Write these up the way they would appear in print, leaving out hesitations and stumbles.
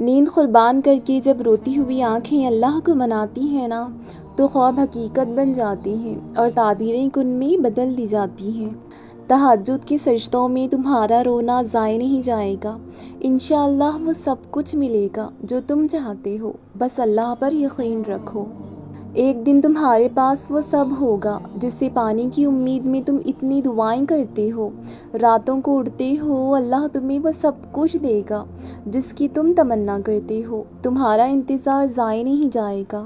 نیند قربان کر کے جب روتی ہوئی آنکھیں اللہ کو مناتی ہیں نا، تو خواب حقیقت بن جاتے ہیں اور تعبیریں کن میں بدل دی جاتی ہیں۔ تہجد کے سجدوں میں تمہارا رونا ضائع نہیں جائے گا، انشاءاللہ وہ سب کچھ ملے گا جو تم چاہتے ہو، بس اللہ پر یقین رکھو۔ ایک دن تمہارے پاس وہ سب ہوگا جس سے پانے کی امید میں تم اتنی دعائیں کرتے ہو، راتوں کو اڑتے ہو، اللہ تمہیں وہ سب کچھ دے گا جس کی تم تمنا کرتے ہو، تمہارا انتظار ضائع نہیں جائے گا۔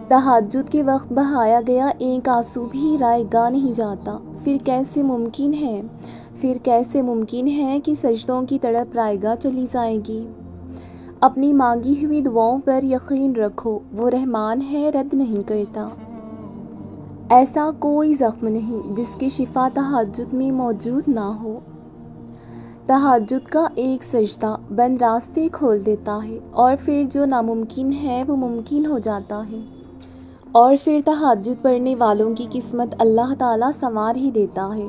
تہجد کے وقت بہایا گیا ایک آنسو بھی رائے گاہ نہیں جاتا، پھر کیسے ممکن ہے کہ سجدوں کی تڑپ رائے گاہ چلی جائے گی؟ اپنی مانگی ہوئی دعاؤں پر یقین رکھو، وہ رحمان ہے، رد نہیں کرتا۔ ایسا کوئی زخم نہیں جس کی شفا تہجد میں موجود نہ ہو۔ تہجد کا ایک سجدہ بند راستے کھول دیتا ہے، اور پھر جو ناممکن ہے وہ ممکن ہو جاتا ہے، اور پھر تہجد پڑھنے والوں کی قسمت اللہ تعالیٰ سنوار ہی دیتا ہے،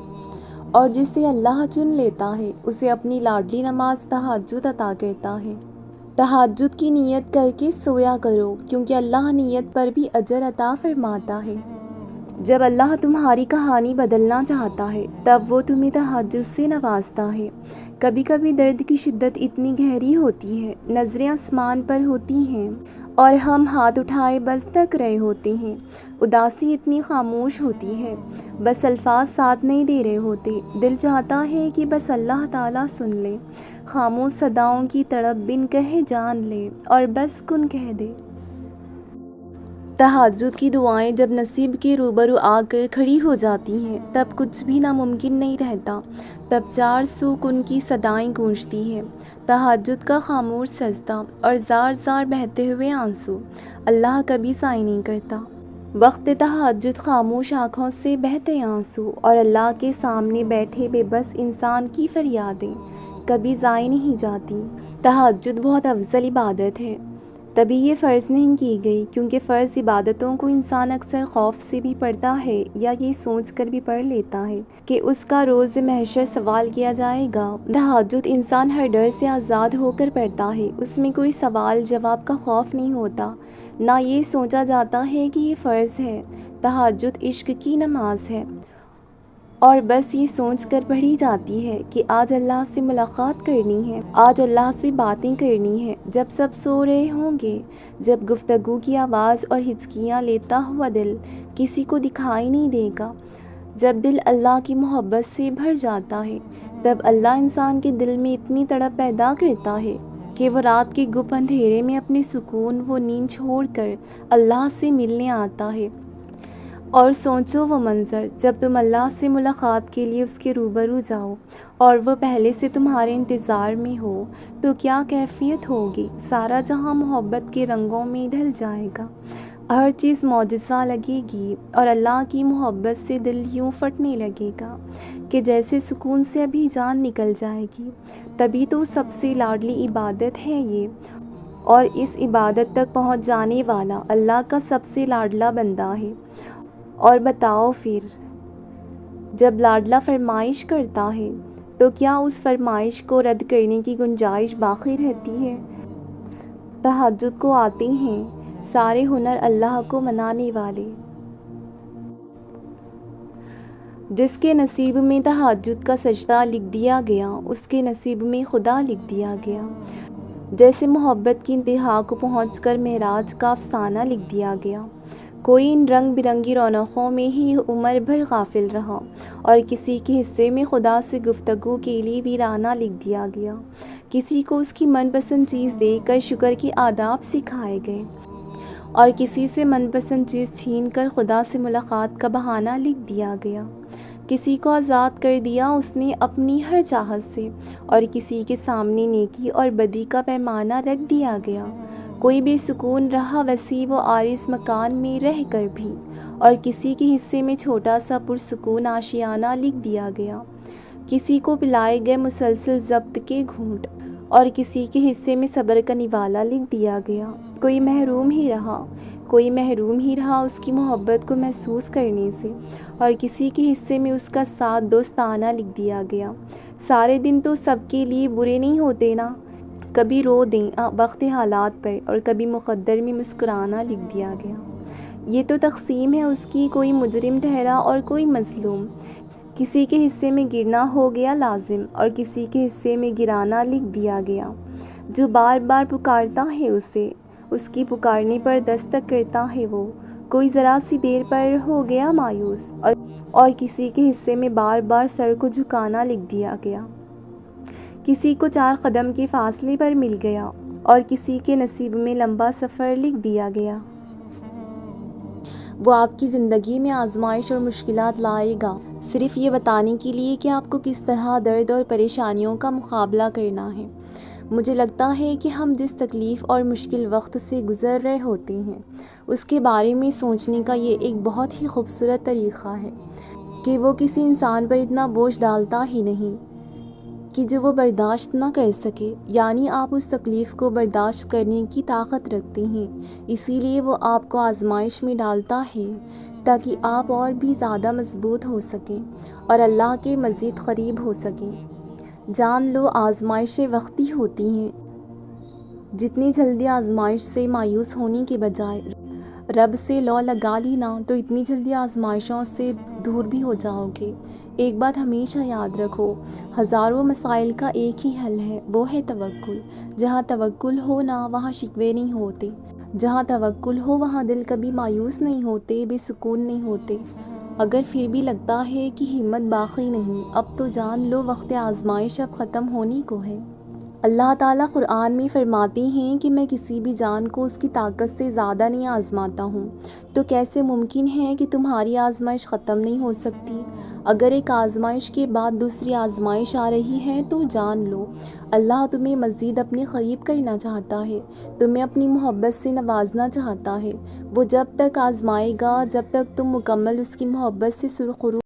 اور جسے اللہ چن لیتا ہے اسے اپنی لاڈلی نماز تہجد عطا کرتا ہے۔ تہجد کی نیت کر کے سویا کرو، کیونکہ اللہ نیت پر بھی اجر عطا فرماتا ہے۔ جب اللہ تمہاری کہانی بدلنا چاہتا ہے تب وہ تمہیں تہجد سے نوازتا ہے۔ کبھی کبھی درد کی شدت اتنی گہری ہوتی ہے، نظریں آسمان پر ہوتی ہیں اور ہم ہاتھ اٹھائے بس تک رہے ہوتے ہیں۔ اداسی اتنی خاموش ہوتی ہے، بس الفاظ ساتھ نہیں دے رہے ہوتے، دل چاہتا ہے کہ بس اللہ تعالیٰ سن لے، خاموش صداؤں کی تڑپ بن کہے جان لے اور بس کن کہہ دے۔ تہجد کی دعائیں جب نصیب کے روبرو آ کر کھڑی ہو جاتی ہیں تب کچھ بھی ناممکن نہیں رہتا، تب 400 کن کی صدائیں گونجتی ہیں۔ تہجد کا خاموش سجدہ اور زار زار بہتے ہوئے آنسو اللہ کبھی ضائع نہیں کرتا۔ وقت تہجد خاموش آنکھوں سے بہتے آنسو اور اللہ کے سامنے بیٹھے بے بس انسان کی فریادیں کبھی ضائع نہیں جاتی۔ تہجد بہت افضل عبادت ہے، تبھی یہ فرض نہیں کی گئی، کیونکہ فرض عبادتوں کو انسان اکثر خوف سے بھی پڑھتا ہے یا یہ سوچ کر بھی پڑھ لیتا ہے کہ اس کا روز محشر سوال کیا جائے گا۔ تہجد انسان ہر ڈر سے آزاد ہو کر پڑھتا ہے، اس میں کوئی سوال جواب کا خوف نہیں ہوتا، نہ یہ سوچا جاتا ہے کہ یہ فرض ہے۔ تہجد عشق کی نماز ہے، اور بس یہ سوچ کر پڑھی جاتی ہے کہ آج اللہ سے ملاقات کرنی ہے، آج اللہ سے باتیں کرنی ہے۔ جب سب سو رہے ہوں گے، جب گفتگو کی آواز اور ہچکیاں لیتا ہوا دل کسی کو دکھائی نہیں دے گا، جب دل اللہ کی محبت سے بھر جاتا ہے، تب اللہ انسان کے دل میں اتنی تڑپ پیدا کرتا ہے کہ وہ رات کے گپ اندھیرے میں اپنے سکون و نیند چھوڑ کر اللہ سے ملنے آتا ہے۔ اور سوچو وہ منظر جب تم اللہ سے ملاقات کے لیے اس کے روبرو جاؤ اور وہ پہلے سے تمہارے انتظار میں ہو، تو کیا کیفیت ہوگی۔ سارا جہاں محبت کے رنگوں میں ڈھل جائے گا، ہر چیز معجزہ لگے گی اور اللہ کی محبت سے دل یوں پھٹنے لگے گا کہ جیسے سکون سے ابھی جان نکل جائے گی۔ تبھی تو سب سے لاڈلی عبادت ہے یہ، اور اس عبادت تک پہنچ جانے والا اللہ کا سب سے لاڈلا بندہ ہے۔ اور بتاؤ پھر، جب لاڈلا فرمائش کرتا ہے تو کیا اس فرمائش کو رد کرنے کی گنجائش باقی رہتی ہے؟ تہجد کو آتے ہیں سارے ہنر اللہ کو منانے والے۔ جس کے نصیب میں تہجد کا سجدہ لکھ دیا گیا، اس کے نصیب میں خدا لکھ دیا گیا۔ جیسے محبت کی انتہا کو پہنچ کر معراج کا افسانہ لکھ دیا گیا۔ کوئی ان رنگ برنگی رونقوں میں ہی عمر بھر غافل رہا، اور کسی کے حصے میں خدا سے گفتگو کے لیے ویرانہ لکھ دیا گیا۔ کسی کو اس کی من پسند چیز دے کر شکر کے آداب سکھائے گئے، اور کسی سے من پسند چیز چھین کر خدا سے ملاقات کا بہانہ لکھ دیا گیا۔ کسی کو آزاد کر دیا اس نے اپنی ہر چاہت سے، اور کسی کے سامنے نیکی اور بدی کا پیمانہ رکھ دیا گیا۔ کوئی بے سکون رہا وسیع و عارض مکان میں رہ کر بھی، اور کسی کے حصے میں چھوٹا سا پرسکون آشیانہ لکھ دیا گیا۔ کسی کو پلائے گئے مسلسل ضبط کے گھونٹ، اور کسی کے حصے میں صبر کا نوالا لکھ دیا گیا۔ کوئی محروم ہی رہا اس کی محبت کو محسوس کرنے سے، اور کسی کے حصے میں اس کا ساتھ دوستانہ لکھ دیا گیا۔ سارے دن تو سب کے لیے برے نہیں ہوتے نا، کبھی رو دیں وقت حالات پر، اور کبھی مقدر میں مسکرانا لکھ دیا گیا۔ یہ تو تقسیم ہے اس کی، کوئی مجرم ٹھہرا اور کوئی مظلوم۔ کسی کے حصے میں گرنا ہو گیا لازم، اور کسی کے حصے میں گرانا لکھ دیا گیا۔ جو بار بار پکارتا ہے اسے، اس کی پکارنے پر دستک کرتا ہے وہ، کوئی ذرا سی دیر پر ہو گیا مایوس، اور کسی کے حصے میں بار بار سر کو جھکانا لکھ دیا گیا۔ کسی کو 4 قدم کے فاصلے پر مل گیا، اور کسی کے نصیب میں لمبا سفر لکھ دیا گیا۔ وہ آپ کی زندگی میں آزمائش اور مشکلات لائے گا، صرف یہ بتانے کے لیے کہ آپ کو کس طرح درد اور پریشانیوں کا مقابلہ کرنا ہے۔ مجھے لگتا ہے کہ ہم جس تکلیف اور مشکل وقت سے گزر رہے ہوتے ہیں، اس کے بارے میں سوچنے کا یہ ایک بہت ہی خوبصورت طریقہ ہے کہ وہ کسی انسان پر اتنا بوجھ ڈالتا ہی نہیں کہ جو وہ برداشت نہ کر سکے، یعنی آپ اس تکلیف کو برداشت کرنے کی طاقت رکھتے ہیں، اسی لیے وہ آپ کو آزمائش میں ڈالتا ہے تاکہ آپ اور بھی زیادہ مضبوط ہو سکیں اور اللہ کے مزید قریب ہو سکیں۔ جان لو آزمائشیں وقتی ہوتی ہیں، جتنی جلدی آزمائش سے مایوس ہونے کے بجائے رب سے لو لگا لینا تو اتنی جلدی آزمائشوں سے دور بھی ہو جاؤ گے۔ ایک بات ہمیشہ یاد رکھو، ہزاروں مسائل کا ایک ہی حل ہے، وہ ہے توکل۔ جہاں توکل ہو نا وہاں شکوے نہیں ہوتے، جہاں توکل ہو وہاں دل کبھی مایوس نہیں ہوتے، بے سکون نہیں ہوتے۔ اگر پھر بھی لگتا ہے کہ ہمت باقی نہیں، اب تو جان لو وقت آزمائش اب ختم ہونے کو ہے۔ اللہ تعالیٰ قرآن میں فرماتے ہیں کہ میں کسی بھی جان کو اس کی طاقت سے زیادہ نہیں آزماتا ہوں، تو کیسے ممکن ہے کہ تمہاری آزمائش ختم نہیں ہو سکتی؟ اگر ایک آزمائش کے بعد دوسری آزمائش آ رہی ہے تو جان لو اللہ تمہیں مزید اپنے قریب کرنا چاہتا ہے، تمہیں اپنی محبت سے نوازنا چاہتا ہے۔ وہ جب تک آزمائے گا جب تک تم مکمل اس کی محبت سے سرخرو